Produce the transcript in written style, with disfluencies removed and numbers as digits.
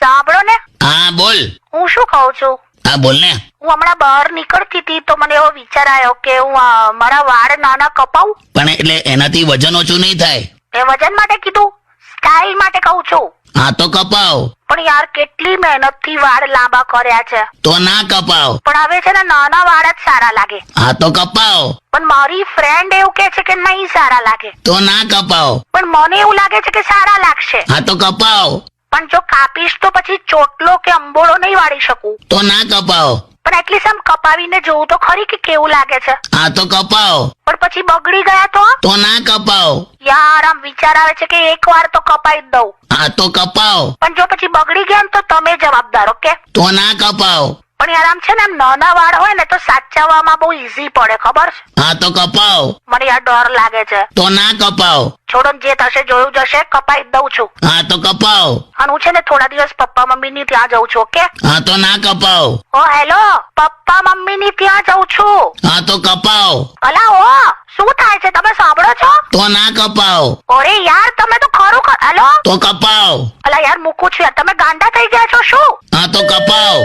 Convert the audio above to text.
સાંભળો ને, હા બોલ. હું શું કહું છું, હા બોલ ને. હું હમણાં બહાર નીકળતી હતી તો મને એવો વિચાર આવ્યો કે હું મારા વાળ નાના કપાવું. પણ એટલે એનાથી વજન ઓછું નહીં થાય. એ વજન માટે કીધું, સ્ટાઇલ માટે કહું છું. હા તો કપાવ. પણ યાર કેટલી મહેનત થી વાળ લાંબા કર્યા છે, તો ના કપાવ. પણ હવે છે ને નાના વાળ જ સારા લાગે. હા તો કપાવ. પણ મારી ફ્રેન્ડ એવું કે છે કે નહીં સારા લાગે. તો ના કપાવ. પણ મને એવું લાગે છે કે સારા લાગશે. હા તો કપાવ. પણ જો કાપીશ તો પછી ચોટલો કે અંબોળો નહીં વાળી શકું. તો ના કપાવ. પણ એટલીસ્ટ આમ કપાવીને જોવું તો ખરી કે કેવું લાગે છે. હા તો કપાવ. પણ પછી બગડી ગયા તો ના કપાવ. યાર આમ વિચાર આવે છે કે એક વાર તો કપાઈ જ દઉં. હા તો કપાવ. પણ જો પછી બગડી ગયા ને તો તમે જવાબદાર. ઓકે? તો ના કપાવ. પણ યાર આમ છે ને, આમ નાના વાળ હોય ને તો સાચવવામાં બહુ ઈઝી પડે, ખબર છે? હા તો કપાવ. મને યાર ડર લાગે છે. તો ના કપાવ. છોડો ને, જે થશે જોયું જશે. કપાઈ જ દઉં છું. હા તો કપાવ. અને હું છે ને થોડા દિવસ પપ્પા મમ્મી ની ત્યાં જઉં છું. ઓકે? હા તો ના કપાવ. ઓ હેલો, પપ્પા મમ્મી ની ત્યાં જઉં છું. હા તો કપાવ. અલા ઓ, શું થાય છે, તમે સાંભળો છો? તો ના કપાવ. અરે યાર તમે તો ખરું હેલો. તો કપાવ. અલા યાર મૂકું છું યાર, તમે ગાંડા થઈ ગયા છો શું? હા તો કપાવ.